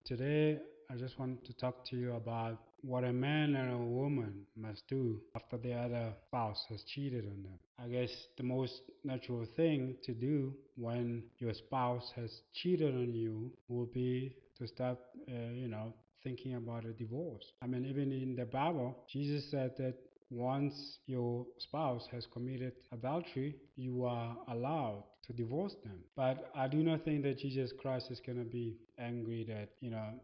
Today I just want to talk to you about what a man and a woman must do after the other spouse has cheated on them. I guess the most natural thing to do when your spouse has cheated on you will be to start, thinking about a divorce. I mean, even in the Bible, Jesus said that once your spouse has committed adultery, you are allowed to divorce them. But I do not think that Jesus Christ is going to be angry that,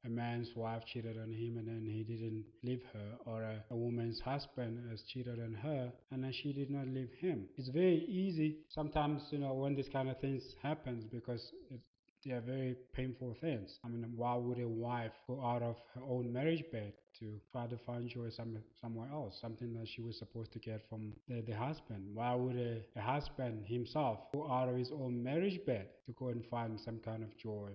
a man's wife cheated on him and then he didn't leave her, or a woman's husband has cheated on her and then she did not leave him. It's very easy sometimes, when this kind of things happens because they are very painful things. I mean, why would a wife go out of her own marriage bed to try to find joy somewhere else, something that she was supposed to get from the husband? Why would a husband himself go out of his own marriage bed to go and find some kind of joy,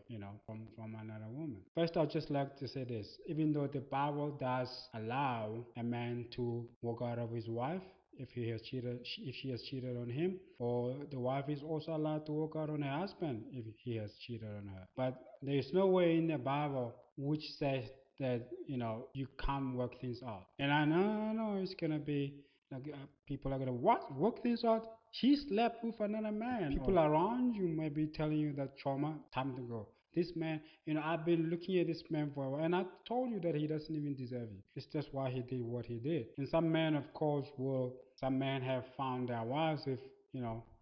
from another woman? First, I'd just like to say this. Even though the Bible does allow a man to walk out of his wife, if she has cheated on him, or the wife is also allowed to walk out on her husband if he has cheated on her. But there is no way in the Bible which says that you can't work things out. And I know it's gonna be like people are gonna what work things out. She slept with another man. People around you may be telling you that trauma, time to go. This man, I've been looking at this man for a while, and I told you that he doesn't even deserve you. It's just why he did what he did. And some men, of course, some men have found their wives with,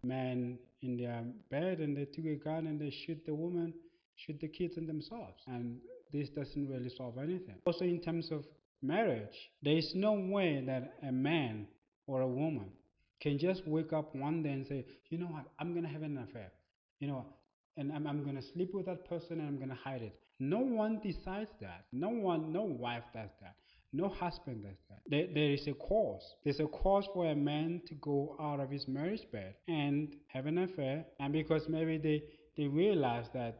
men in their bed, and they took a gun and they shoot the woman, shoot the kids and themselves. And this doesn't really solve anything. Also, in terms of marriage, there is no way that a man or a woman can just wake up one day and say, you know what, I'm going to have an affair. You know what? And I'm going to sleep with that person and I'm going to hide it. No one decides that. No wife does that. No husband does that. There is a cause. There's a cause for a man to go out of his marriage bed and have an affair. And because maybe they realize that,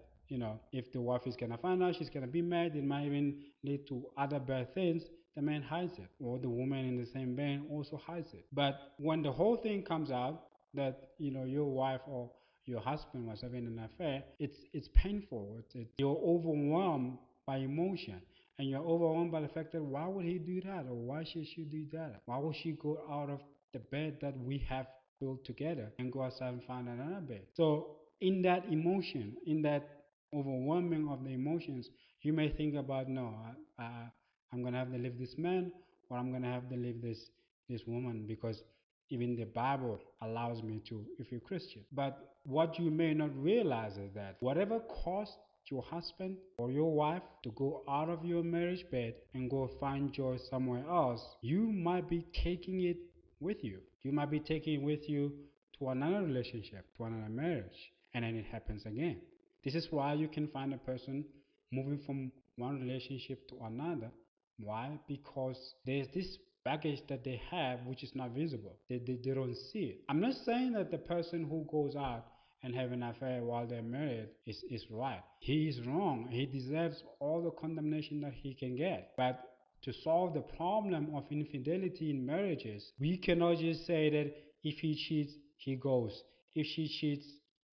if the wife is going to find out, she's going to be mad, it might even lead to other bad things, the man hides it. Or the woman in the same bed also hides it. But when the whole thing comes out that, your wife or your husband was having an affair, it's painful. You're overwhelmed by emotion, and you're overwhelmed by the fact that why would he do that, or why should she do that? Why would she go out of the bed that we have built together and go outside and find another bed? So in that emotion, in that overwhelming of the emotions, you may think about, no, I'm gonna have to leave this man, or I'm gonna have to leave this woman, because even the Bible allows me to if you're Christian. But what you may not realize is that whatever caused your husband or your wife to go out of your marriage bed and go find joy somewhere else, you might be taking it with you. You might be taking it with you to another relationship, to another marriage, and then it happens again. This is why you can find a person moving from one relationship to another. Why? Because there's this baggage that they have which is not visible. They don't see it. I'm not saying that the person who goes out and have an affair while they're married is right. He is wrong. He deserves all the condemnation that he can get. But to solve the problem of infidelity in marriages, we cannot just say that if he cheats, he goes. If she cheats,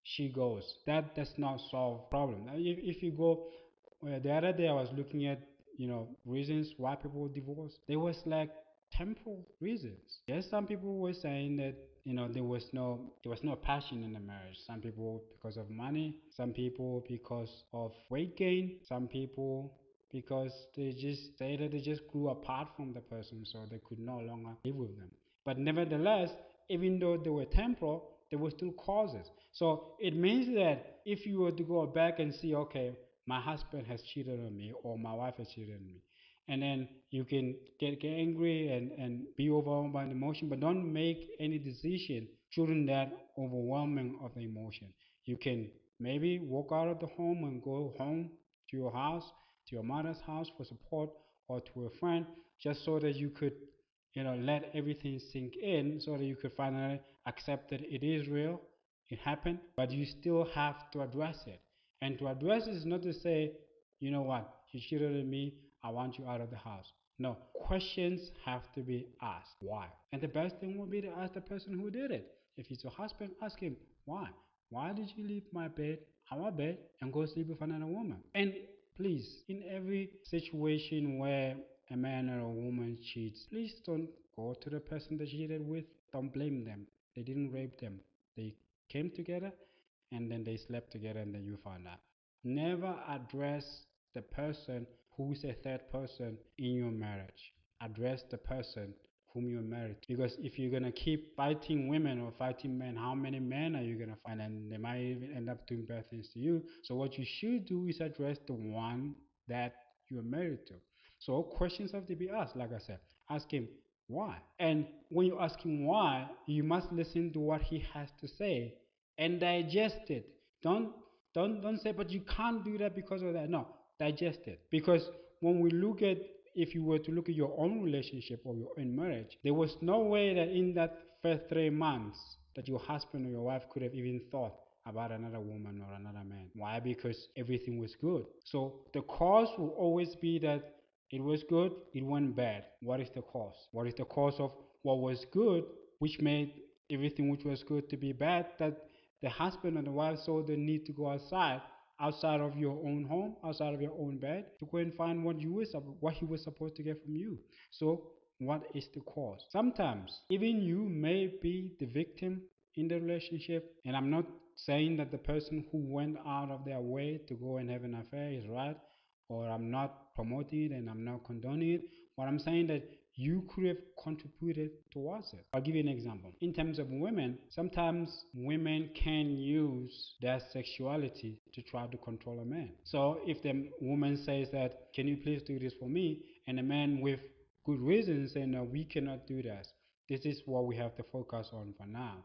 she goes. That does not solve problem. If you go, the other day I was looking at reasons why people divorce. There was like temporal reasons. Yes, some people were saying that there was no passion in the marriage. Some people because of money, some people because of weight gain, some people because they just say that they just grew apart from the person, so they could no longer live with them. But nevertheless, even though they were temporal, there were still causes. So it means that if you were to go back and see, okay, my husband has cheated on me or my wife has cheated on me, and then you can get angry and be overwhelmed by the emotion, but don't make any decision during that overwhelming of the emotion. You can maybe walk out of the home and go home to your house, to your mother's house for support, or to a friend, just so that you could let everything sink in, so that you could finally accept that it is real, it happened, but you still have to address it. And to address it is not to say, you know what, you cheated on me, I want you out of the house. No, questions have to be asked. Why? And the best thing would be to ask the person who did it. If it's your husband, ask him, why? Why did you leave my bed, our bed, and go sleep with another woman? And please, in every situation where a man or a woman cheats, please don't go to the person they cheated with. Don't blame them. They didn't rape them. They came together and then they slept together and then you found out. Never address the person who is a third person in your marriage. Address the person whom you're married to. Because if you're gonna keep fighting women or fighting men, how many men are you gonna fight? And they might even end up doing bad things to you. So what you should do is address the one that you're married to. So questions have to be asked, like I said. Ask him why. And when you ask him why, you must listen to what he has to say and digest it. Don't say, but you can't do that because of that. No, digest it. Because when we look at, if you were to look at your own relationship or your own marriage, there was no way that in that first 3 months that your husband or your wife could have even thought about another woman or another man. Why? Because everything was good. So the cause will always be that it was good, it went bad. What is the cause? What is the cause of what was good, which made everything which was good to be bad? That the husband and the wife saw the need to go outside of your own home, outside of your own bed, to go and find what he was supposed to get from you. So what is the cause? Sometimes even you may be the victim in the relationship, and I'm not saying that the person who went out of their way to go and have an affair is right, or I'm not promoting it and I'm not condoning it. What I'm saying that you could have contributed towards it. I'll give you an example. In terms of women, sometimes women can use their sexuality to try to control a man. So if the woman says that, can you please do this for me? And a man with good reasons say, no, we cannot do that. This is what we have to focus on for now.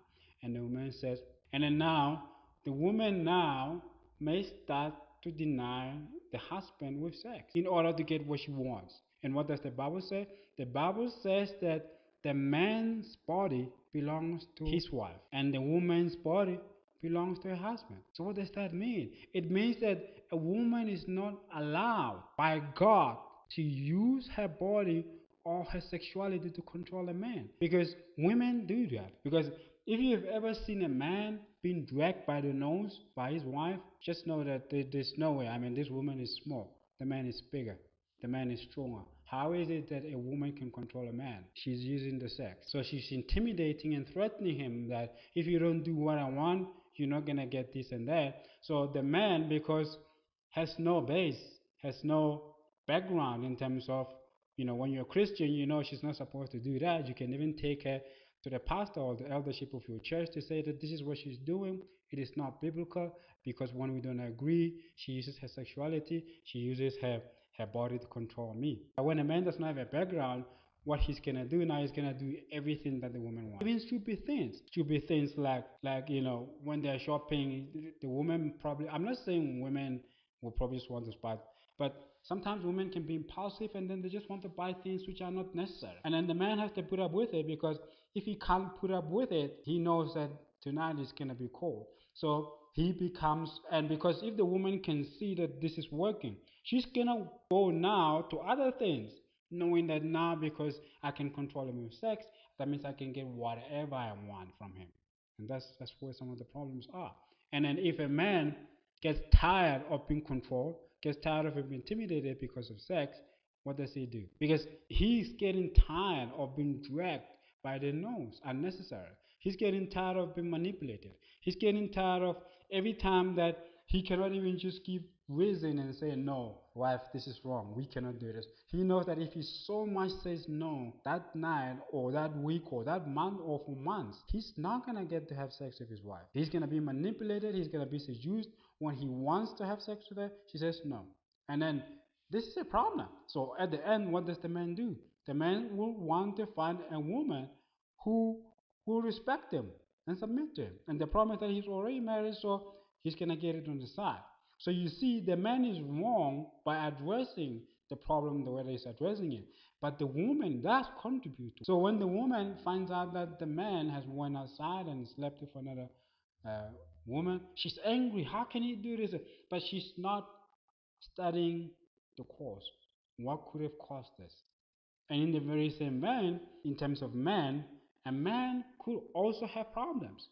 And the woman says, and then now, the woman now may start to deny the husband with sex in order to get what she wants. And what does the Bible say? The Bible says that the man's body belongs to his wife and the woman's body belongs to her husband. So what does that mean? It means that a woman is not allowed by God to use her body or her sexuality to control a man. Because women do that. Because if you've ever seen a man being dragged by the nose by his wife, just know that there's no way. I mean, this woman is small. The man is bigger. The man is stronger. How is it that a woman can control a man? She's using the sex. So she's intimidating and threatening him that if you don't do what I want, you're not going to get this and that. So the man, because has no base, has no background in terms of, when you're a Christian, she's not supposed to do that. You can even take her to the pastor or the eldership of your church to say that this is what she's doing. It is not biblical, because when we don't agree, she uses her sexuality, she uses her body to control me. But when a man does not have a background, what he's gonna do now is gonna do everything that the woman wants. Even stupid things like when they're shopping, the woman probably. I'm not saying women will probably just want to buy, but sometimes women can be impulsive and then they just want to buy things which are not necessary. And then the man has to put up with it, because if he can't put up with it, he knows that tonight is going to be cold. So he becomes, and because if the woman can see that this is working, she's going to go now to other things, knowing that now because I can control him with sex, that means I can get whatever I want from him. And that's where some of the problems are. And then if a man gets tired of being controlled, gets tired of being intimidated because of sex, what does he do? Because he's getting tired of being dragged by the nose unnecessary. He's getting tired of being manipulated. He's getting tired of every time that he cannot even just give reason and say, no, wife, this is wrong. We cannot do this. He knows that if he so much says no that night or that week or that month or for months, he's not going to get to have sex with his wife. He's going to be manipulated. He's going to be seduced. When he wants to have sex with her, she says no. And then this is a problem. So at the end, what does the man do? The man will want to find a woman who will respect him and submit to him. And the problem is that he's already married, so he's going to get it on the side. So you see, the man is wrong by addressing the problem the way that he's addressing it. But the woman does contribute to it. So when the woman finds out that the man has went outside and slept with another woman, she's angry. How can he do this? But she's not studying the cause. What could have caused this? And in the very same vein, in terms of men, A man could also have problems.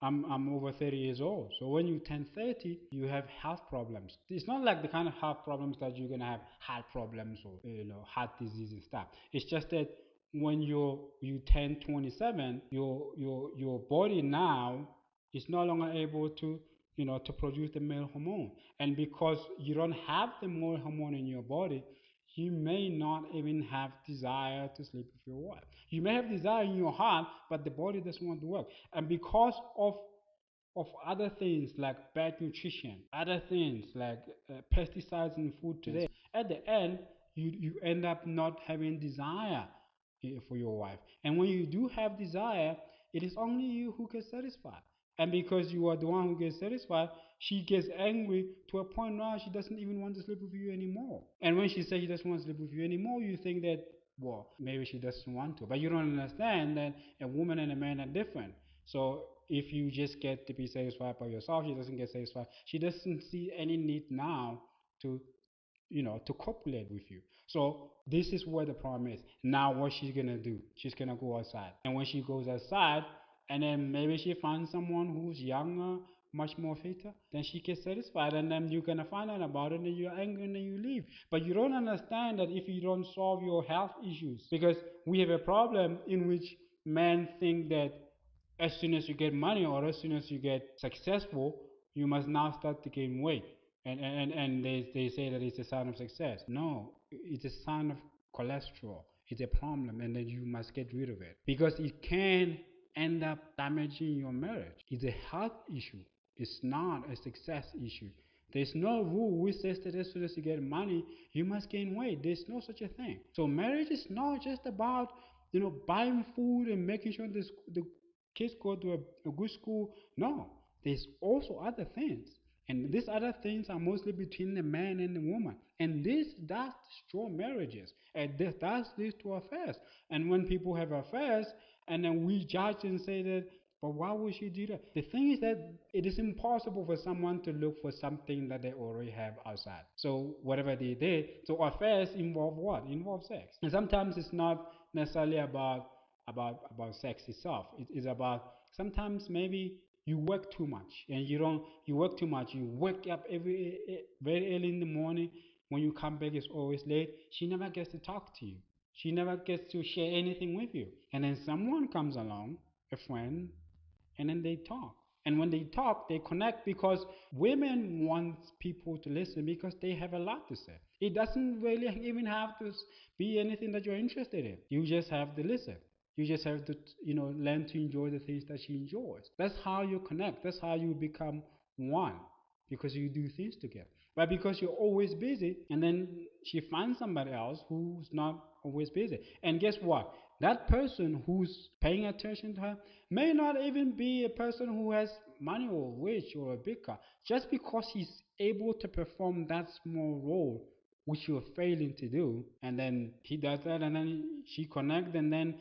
I'm over 30 years old. So when you turn 30, you have health problems. It's not like the kind of health problems that you're gonna have heart problems or heart disease and stuff. It's just that when you turn 27, your body now is no longer able to to produce the male hormone. And because you don't have the male hormone in your body, you may not even have desire to sleep with your wife. You may have desire in your heart, but the body doesn't want to work. And because of other things like bad nutrition, other things like pesticides in food today, at the end, you end up not having desire for your wife. And when you do have desire, it is only you who gets satisfied. And because you are the one who gets satisfied, she gets angry to a point now she doesn't even want to sleep with you anymore. And when she says she doesn't want to sleep with you anymore, you think that, well, maybe she doesn't want to. But you don't understand that a woman and a man are different. So if you just get to be satisfied by yourself, she doesn't get satisfied. She doesn't see any need now to to copulate with you. So this is where the problem is. Now what she's gonna do? She's gonna go outside. And when she goes outside, and then maybe she finds someone who's younger, much more fitter, then she gets satisfied, and then you're gonna find out about it, and then you're angry, and then you leave. But you don't understand that if you don't solve your health issues, because we have a problem in which men think that as soon as you get money or as soon as you get successful, you must now start to gain weight. And they say that it's a sign of success. No, it's a sign of cholesterol. It's a problem, and then you must get rid of it because it can end up damaging your marriage. It's a health issue. It's not a success issue. There's no rule which says that as soon as you get money, you must gain weight. There's no such a thing. So marriage is not just about buying food and making sure the kids go to a good school. No, there's also other things. And these other things are mostly between the man and the woman. And this does destroy marriages. And this does lead to affairs. And when people have affairs, and then we judge and say that, but why would she do that? The thing is that it is impossible for someone to look for something that they already have outside. So whatever they did, so affairs involve what? Involve sex. And sometimes it's not necessarily about sex itself. It is about sometimes maybe you work too much and you work too much. You wake up very early in the morning. When you come back, it's always late. She never gets to talk to you. She never gets to share anything with you. And then someone comes along, a friend, and then they talk. And when they talk, they connect because women want people to listen because they have a lot to say. It doesn't really even have to be anything that you're interested in. You just have to listen. You just have to, learn to enjoy the things that she enjoys. That's how you connect. That's how you become one because you do things together. But because you're always busy, and then she finds somebody else who's not always busy. And guess what? That person who's paying attention to her may not even be a person who has money or rich or a big car. Just because he's able to perform that small role which you're failing to do, and then he does that, and then she connects, and then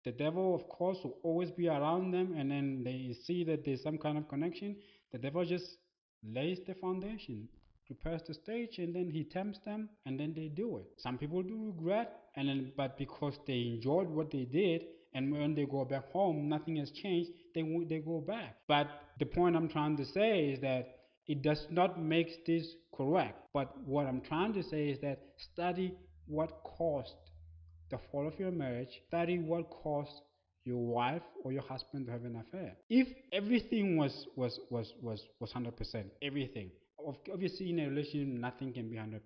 the devil, of course, will always be around them, and then they see that there's some kind of connection. The devil just lays the foundation, prepares the stage, and then he tempts them, and then they do it. Some people do regret, and then but because they enjoyed what they did, and when they go back home, nothing has changed. They go back. But the point I'm trying to say is that it does not make this correct. But what I'm trying to say is that study what caused the fall of your marriage. Study what caused your wife or your husband to have an affair. If everything was 100%, everything. Obviously, in a relationship, nothing can be 100%.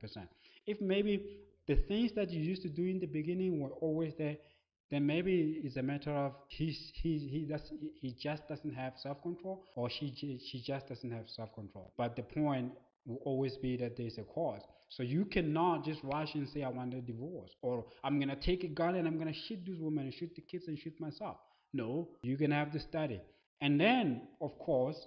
If maybe the things that you used to do in the beginning were always there, then maybe it's a matter of he just doesn't have self control, or she just doesn't have self control. But the point will always be that there's a cause. So you cannot just rush and say I want a divorce, or I'm gonna take a gun and I'm gonna shoot this woman and shoot the kids and shoot myself. No, you're gonna have to study. And then, of course,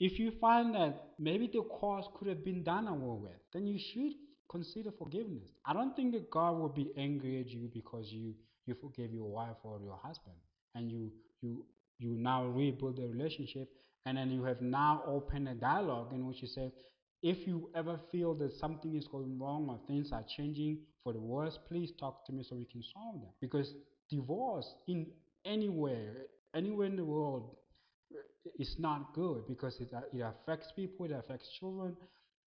if you find that maybe the cause could have been done away with, then you should consider forgiveness. I don't think that God will be angry at you because you forgave your wife or your husband, and you you now rebuild the relationship, and then you have now opened a dialogue in which you say, if you ever feel that something is going wrong or things are changing for the worse, please talk to me so we can solve them. Because divorce in anywhere, anywhere in the world, it's not good because it affects people, it affects children,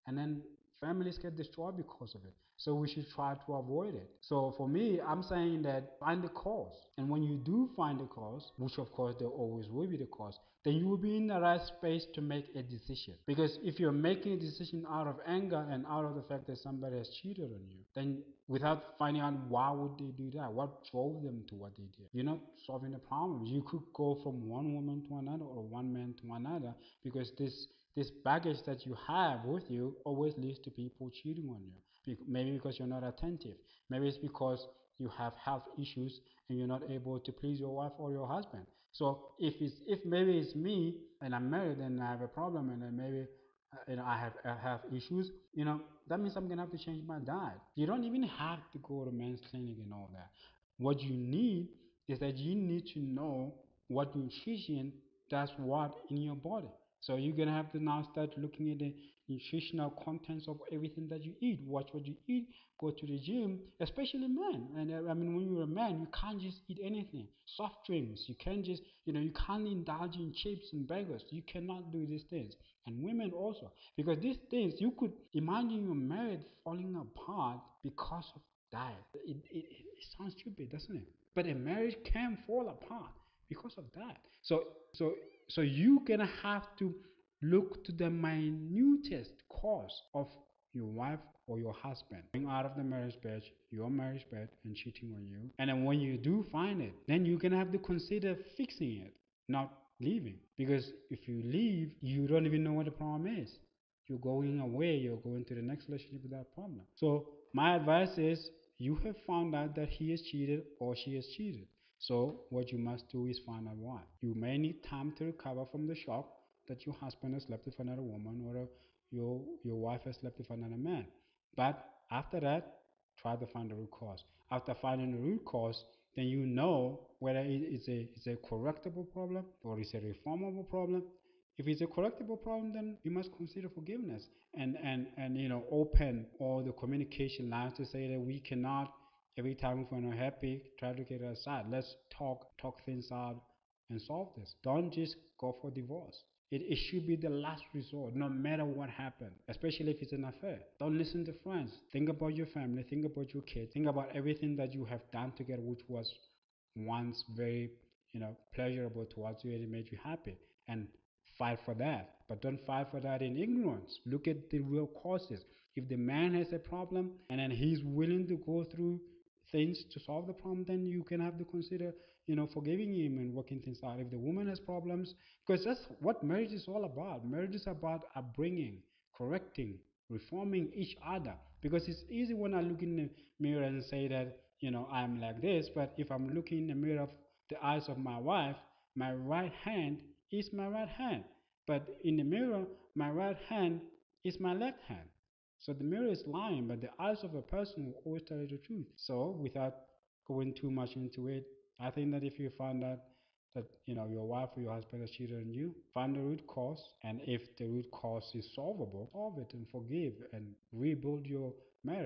and then families get destroyed because of it. So we should try to avoid it. So for me, I'm saying that find the cause. And when you do find the cause, which of course there always will be the cause, then you will be in the right space to make a decision. Because if you're making a decision out of anger and out of the fact that somebody has cheated on you, then without finding out why would they do that, what drove them to what they did, you're not solving the problem. You could go from one woman to another or one man to another because this baggage that you have with you always leads to people cheating on you. Maybe because you're not attentive. Maybe it's because you have health issues and you're not able to please your wife or your husband. So if maybe it's me and I'm married and I have a problem and then maybe I have issues, that means I'm gonna have to change my diet. You don't even have to go to men's clinic and all that. What you need is that you need to know what nutrition does what in your body. So you're gonna have to now start looking at the nutritional contents of everything that you eat. Watch what you eat. Go to the gym, especially men. And I mean, when you're a man, you can't just eat anything. Soft drinks. You can't just, you can't indulge in chips and burgers. You cannot do these things. And women also, because these things you could imagine you're married falling apart because of diet. It sounds stupid, doesn't it? But a marriage can fall apart because of that. So you're gonna have to look to the minutest cause of your wife or your husband going out of the marriage bed, your marriage bed, and cheating on you. And then when you do find it, then you're gonna have to consider fixing it, not leaving. Because if you leave, you don't even know what the problem is. You're going away, you're going to the next relationship with that problem. So my advice is you have found out that he has cheated or she has cheated. So what you must do is find out why. You may need time to recover from the shock that your husband has slept with another woman or your wife has slept with another man. But after that, try to find the root cause. After finding the root cause, then you know whether it's a correctable problem or it's a reformable problem. If it's a correctable problem, then you must consider forgiveness and open all the communication lines to say that we cannot every time if we're not happy try to get it aside. Let's talk things out and solve this. Don't just go for divorce. It should be the last resort, no matter what happened, especially if it's an affair. Don't listen to friends. Think about your family, think about your kids, think about everything that you have done together, which was once very, pleasurable towards you and it made you happy. And fight for that. But don't fight for that in ignorance. Look at the real causes. If the man has a problem and then he's willing to go through things to solve the problem, then you can have to consider, forgiving him and working things out. If the woman has problems, because that's what marriage is all about. Marriage is about upbringing, correcting, reforming each other. Because it's easy when I look in the mirror and say that, I'm like this, but if I'm looking in the mirror of the eyes of my wife, my right hand is my right hand. But in the mirror, my right hand is my left hand. So the mirror is lying, but the eyes of a person will always tell you the truth. So without going too much into it, I think that if you find out that your wife or your husband has cheated on you, find the root cause, and if the root cause is solvable, solve it and forgive and rebuild your marriage.